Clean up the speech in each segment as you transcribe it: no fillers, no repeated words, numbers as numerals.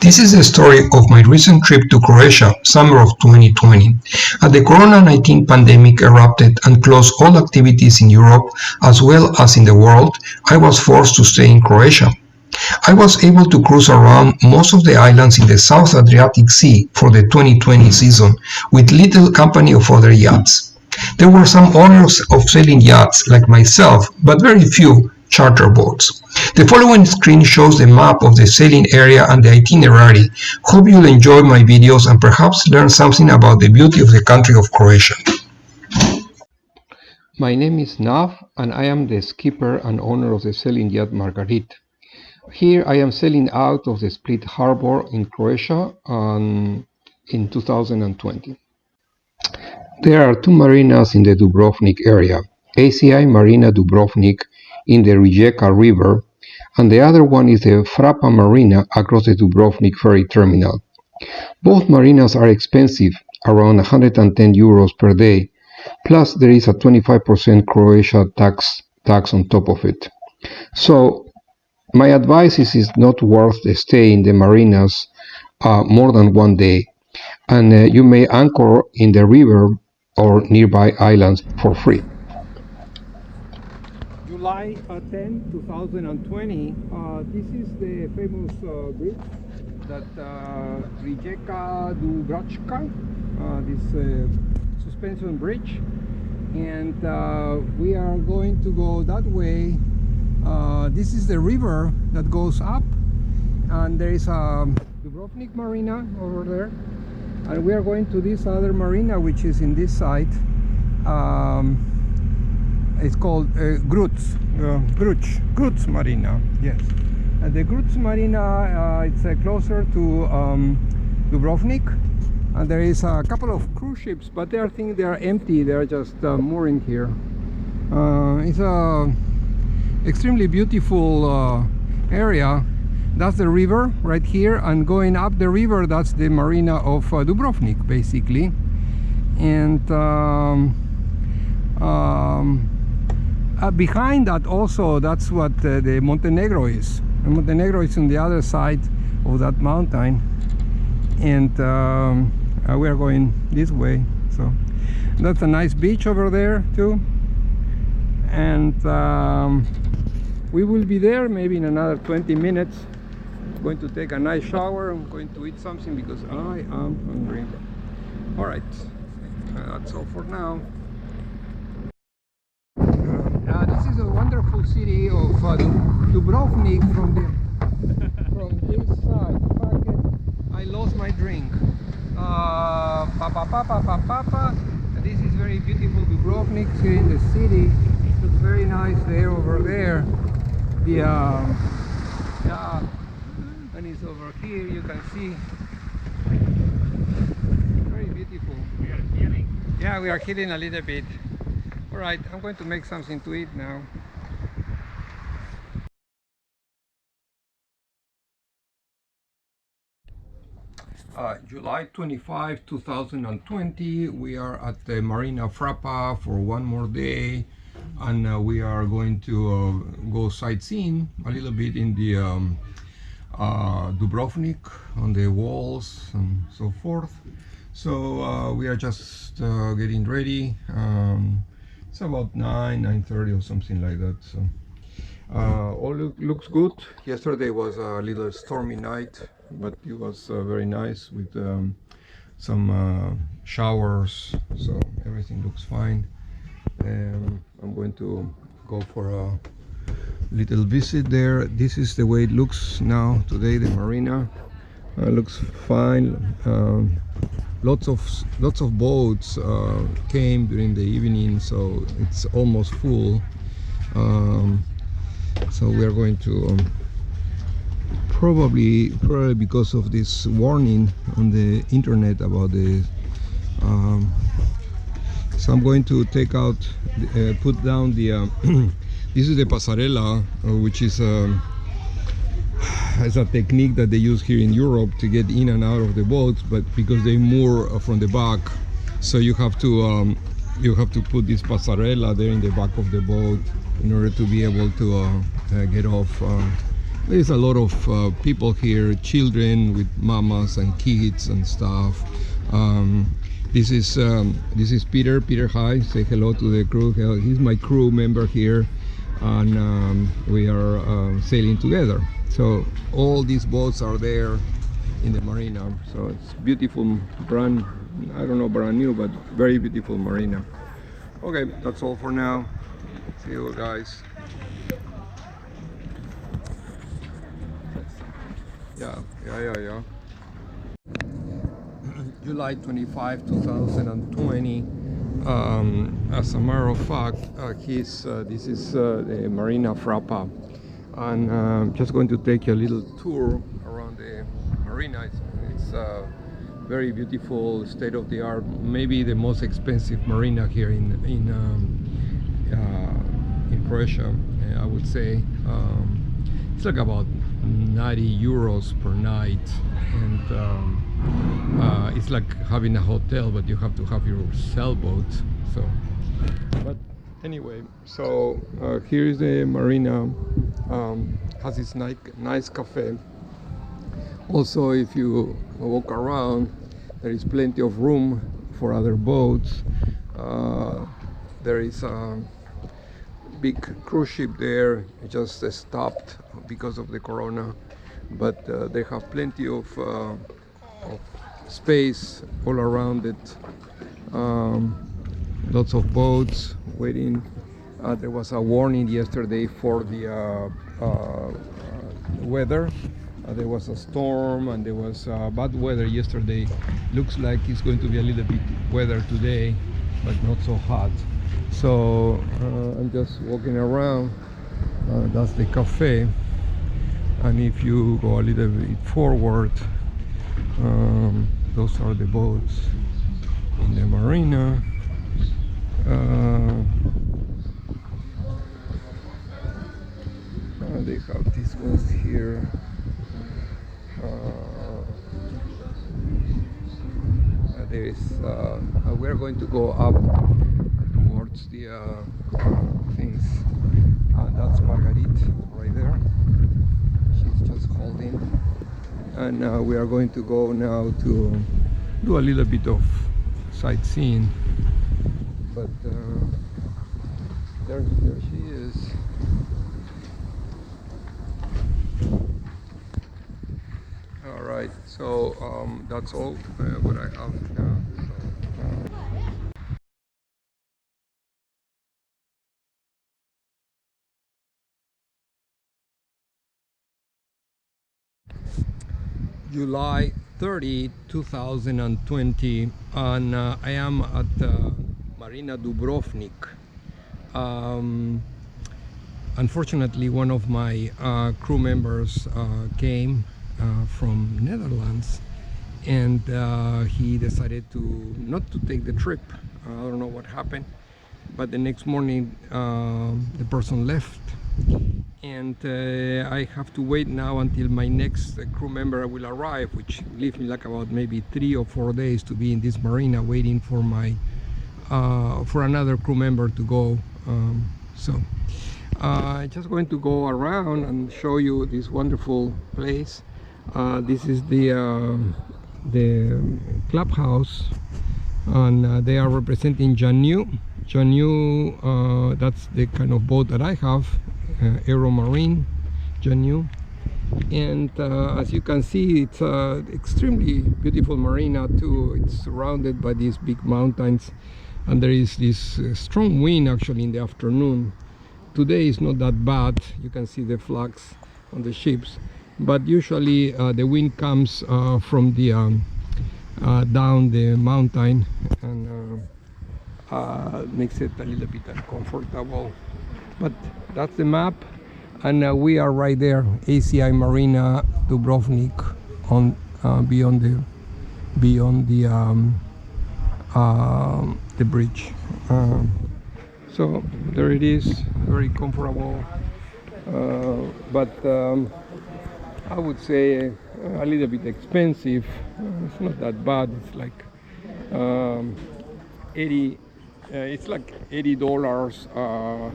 This is the story of my recent trip to Croatia, summer of 2020. As the Corona-19 pandemic erupted and closed all activities in Europe as well as in the world, I was forced to stay in Croatia. I was able to cruise around most of the islands in the South Adriatic Sea for the 2020 season with little company of other yachts. There were some owners of sailing yachts like myself, but very few charter boats. The following screen shows the map of the sailing area and the itinerary. Hope you'll enjoy my videos and perhaps learn something about the beauty of the country of Croatia. My name is Nav and I am the skipper and owner of the sailing yacht Margarit. Here I am sailing out of the Split Harbor in Croatia in 2020. There are two marinas in the Dubrovnik area, ACI Marina Dubrovnik in the Rijeka River, and the other one is the Frapa Marina across the Dubrovnik ferry terminal. Both marinas are expensive, around 110 euros per day, plus there is a 25% Croatia tax on top of it. So my advice is it's not worth the stay in the marinas more than one day, and you may anchor in the river or nearby islands for free. July 10, 2020. This is the famous bridge that Rijeka Dubrovnik, this suspension bridge, and we are going to go that way. This is the river that goes up, and there is a Dubrovnik Marina over there, and we are going to this other marina which is in this side. It's called Gruc Marina, yes. And the Gruc Marina, it's closer to Dubrovnik, and there is a couple of cruise ships, but I think they are empty. They are just mooring here. It's a extremely beautiful area. That's the river right here, and going up the river, that's the marina of Dubrovnik basically. And behind that also, that's what the Montenegro is. And Montenegro is on the other side of that mountain, and we are going this way. So that's a nice beach over there too, and we will be there maybe in another 20 minutes. I'm going to take a nice shower. I'm going to eat something because I am hungry. All right, that's all for now. This is a wonderful city of Dubrovnik from this side. I lost my drink. This is very beautiful Dubrovnik here in the city. It's very nice there over there. And it's over here, you can see. Very beautiful. We are healing. Yeah, we are healing a little bit. Alright, I'm going to make something to eat now. July 25, 2020, we are at the Marina Frapa for one more day, and we are going to go sightseeing a little bit in the Dubrovnik, on the walls and so forth. So we are just getting ready. It's about 9:30 or something like that. So all looks good. Yesterday was a little stormy night, but it was very nice with some showers, so everything looks fine. I'm going to go for a little visit there. This is the way it looks now today. The marina looks fine. Lots of boats came during the evening, so it's almost full. So we are going to probably because of this warning on the internet about the so I'm going to take out put down the this is the pasarela, which is it's a technique that they use here in Europe to get in and out of the boats, but because they moor from the back, so you have to put this pasarela there in the back of the boat in order to be able to get off There's a lot of people here, children with mamas and kids and stuff. This is Peter. Peter, hi. Say hello to the crew. He's my crew member here, and we are sailing together. So all these boats are there in the marina. So it's beautiful, brand new, but very beautiful marina. Okay, that's all for now. See you guys. Yeah. July 25, 2020. As a matter of fact, this is the Marina Frappa, and I'm just going to take you a little tour around the marina. It's very beautiful, state-of-the-art, maybe the most expensive marina here in Croatia. I would say it's like about 90 euros per night, and it's like having a hotel, but you have to have your sailboat. So, but anyway, so here is the marina. Has this nice cafe. Also, if you walk around, there is plenty of room for other boats. There is a big cruise ship there. It just stopped because of the corona, but they have plenty of space all around it. Lots of boats waiting. There was a warning yesterday for the weather. There was a storm and there was bad weather yesterday. Looks like it's going to be a little bit weather today, but not so hot. So I'm just walking around. That's the cafe, and if you go a little bit forward, those are the boats in the marina. They have these ones here. We're going to go up towards the things. That's Margarit right there. She's just holding, and we are going to go now to do a little bit of sightseeing. But there she is. All right, so that's all what I have now. July 30, 2020, and I am at Marina Dubrovnik. Unfortunately, one of my crew members came from Netherlands, and he decided not to take the trip. I don't know what happened, but the next morning the person left, and I have to wait now until my next crew member will arrive, which leaves me like about maybe 3 or 4 days to be in this marina waiting for my for another crew member to go. I'm just going to go around and show you this wonderful place. This is the clubhouse, and they are representing Janu. That's the kind of boat that I have, Aero Marine Janu. And as you can see, it's an extremely beautiful marina too. It's surrounded by these big mountains, and there is this strong wind actually in the afternoon. Today is not that bad. You can see the flags on the ships, but usually the wind comes from the down the mountain, and makes it a little bit uncomfortable. But that's the map, and we are right there, ACI Marina Dubrovnik, on beyond the bridge. So there it is, very comfortable, but I would say a little bit expensive. It's not that bad. It's like it's like $80.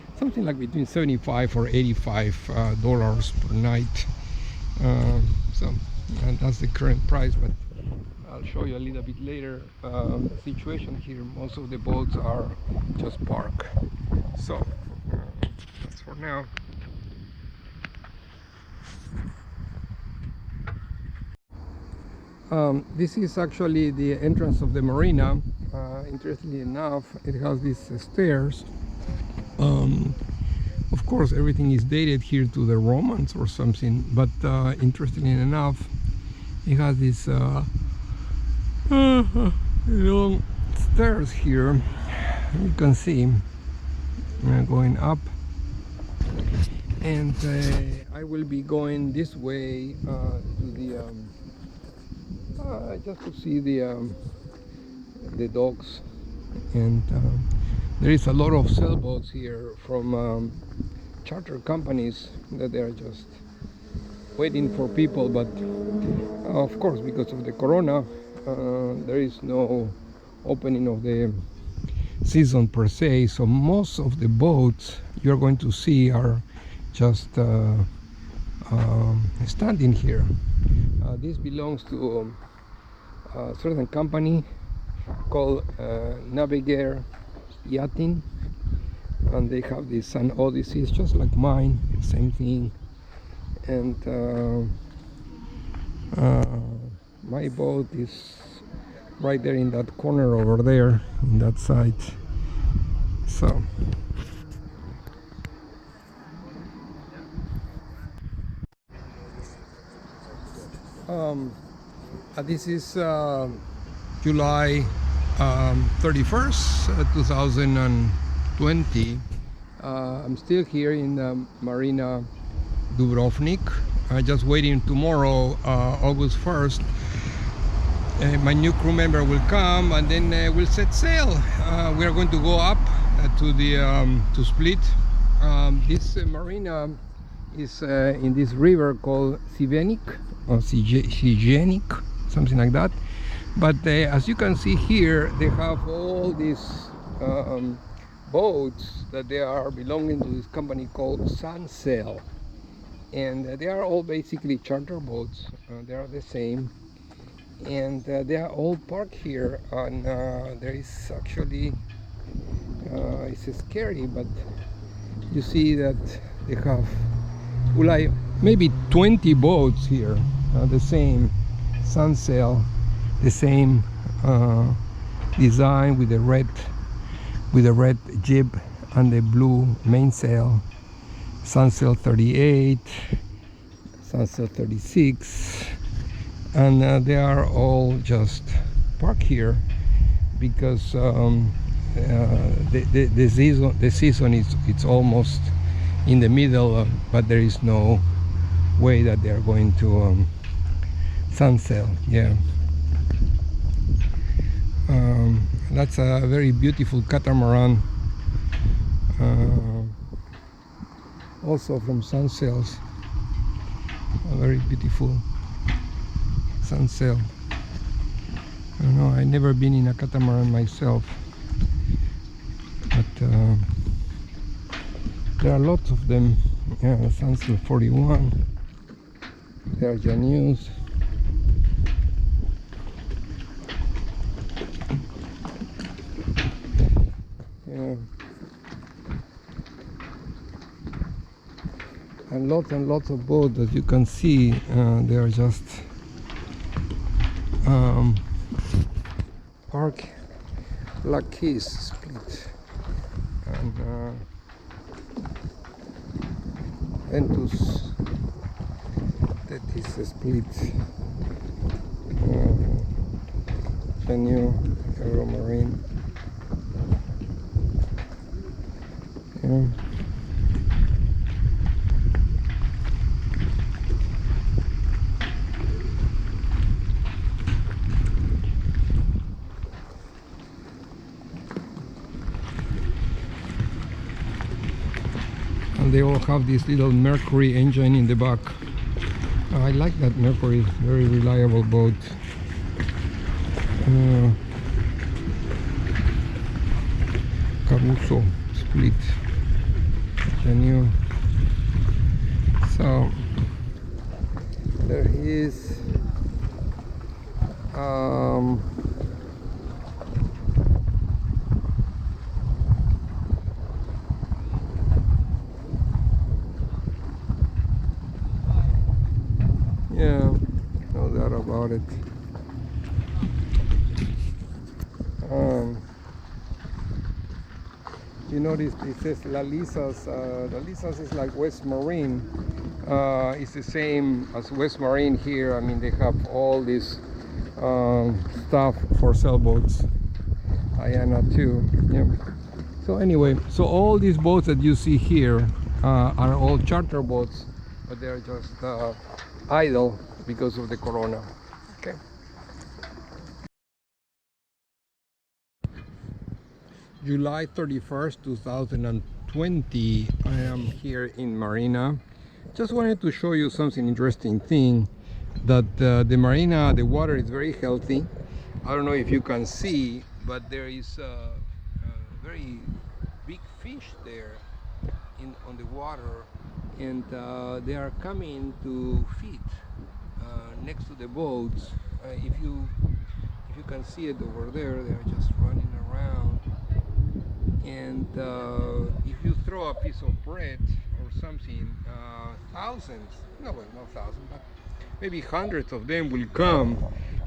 It's something like between 75 or 85 dollars per night. So and that's the current price, but I'll show you a little bit later the situation here. Most of the boats are just parked. So that's for now. This is actually the entrance of the marina. Interestingly enough, it has these stairs. Of course, everything is dated here to the Romans or something, but interestingly enough, it has these long stairs here. You can see going up, and I will be going this way to the just to see the docks, and there is a lot of sailboats here from charter companies that they are just waiting for people, but of course, because of the corona, there is no opening of the season per se, so most of the boats you're going to see are just standing here. This belongs to a certain company called Navigator Yachting, and they have this Sun Odyssey. It's just like mine, same thing. And my boat is right there in that corner over there, in that side. So this is July 31st, 2020. I'm still here in Marina Dubrovnik. Just waiting tomorrow, August 1st. My new crew member will come, and then we'll set sail. We are going to go up to the to Split. This marina is in this river called Sivenik or Sigenik, something like that. But as you can see here, they have all these boats that they are belonging to this company called Sunsail, and they are all basically charter boats. They are the same, and they are all parked here. And there is actually it's scary, but you see that they have like maybe 20 boats here, the same Sunsail, the same design with the red jib and the blue mainsail. Sunsail 38, Sunsail 36, and they are all just parked here because the season is it's almost in the middle, but there is no way that they are going to Sunsail. Yeah. That's a very beautiful catamaran, also from Sunsails. A very beautiful Sunsail. I don't know, I've never been in a catamaran myself, but there are lots of them. Yeah, Sunsail 41. There are Janus. And lots of boats, as you can see. They are just park Black Keys Split, and Ventus, that is a Split, Venue, Euromarine. Yeah. And they all have this little Mercury engine in the back. I like that Mercury, very reliable boat. Caruso Split. the new. So there is yeah, no doubt about it. You notice it says La Lisas. La Lisas is like West Marine. It's the same as West Marine here. I mean, they have all this stuff for sailboats. Ayana too. Yeah. So anyway, so all these boats that you see here are all charter boats, but they're just idle because of the corona. Okay. July 31st, 2020. I am here in Marina. Just wanted to show you something interesting thing, that the marina, the water is very healthy. I don't know if you can see, but there is a very big fish there on the water, and they are coming to feed next to the boats. If you can see it over there, they are just running around. And if you throw a piece of bread or something, thousands, no, well, not thousands, but maybe hundreds of them will come,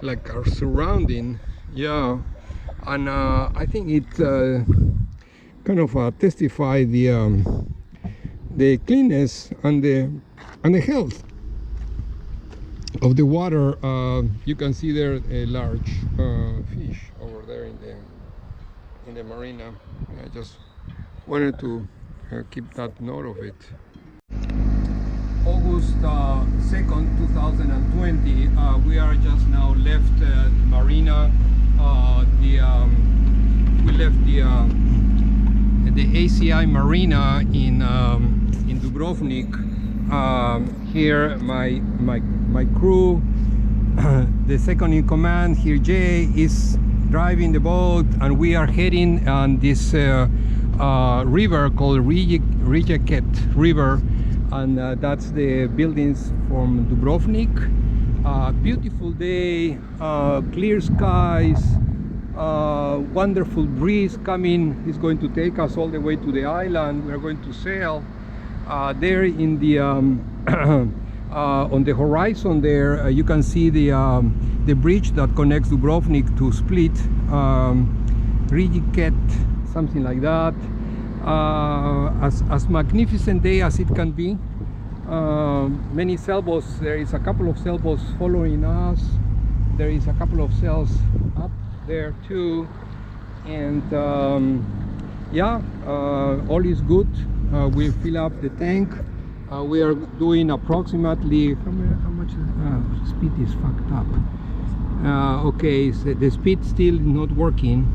like are surrounding. Yeah. And I think it kind of testify the cleanness and the health of the water. You can see there a large fish over there in the marina. I just wanted to keep that note of it. August 2nd, 2020. We are just now left marina. We left the ACI Marina in Dubrovnik. Here my crew, the second in command here, Jay, is driving the boat, and we are heading on this river called Rijeka River, and that's the buildings from Dubrovnik. Beautiful day, clear skies, wonderful breeze coming. It's going to take us all the way to the island. We are going to sail there in the on the horizon there. You can see the bridge that connects Dubrovnik to Split, Rijeka, something like that. As magnificent day as it can be. Many sailboats. There is a couple of sailboats following us. There is a couple of sails up there too, and yeah, all is good. We fill up the tank. We are doing approximately how much speed is fucked up. Okay, so the speed still not working.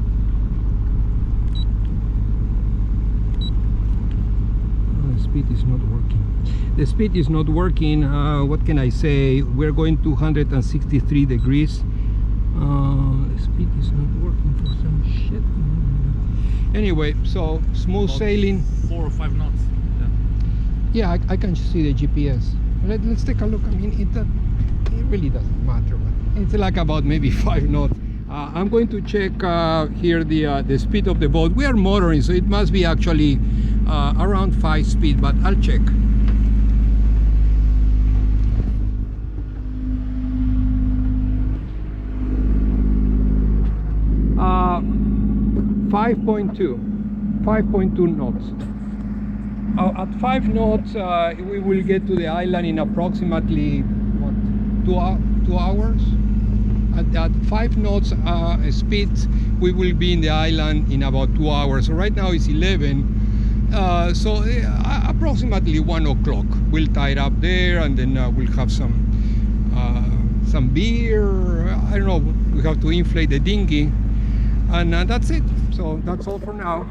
Speed is not working. The speed is not working. What can I say? We're going 263 degrees. The speed is not working for some shit. Anyway, so smooth sailing. 4 or 5 knots. Yeah, I can see the GPS. Let's take a look. I mean, it really doesn't matter, but it's like about maybe 5 knots. I'm going to check here the speed of the boat. We are motoring, so it must be actually around 5 speed, but I'll check. 5.2 knots. At 5 knots, we will get to the island in approximately what, 2 hours. At 5 knots speed, we will be in the island in about 2 hours. So right now it's 11. So approximately 1 o'clock. We'll tie it up there, and then we'll have some beer. I don't know. We have to inflate the dinghy, and that's it. So that's all for now.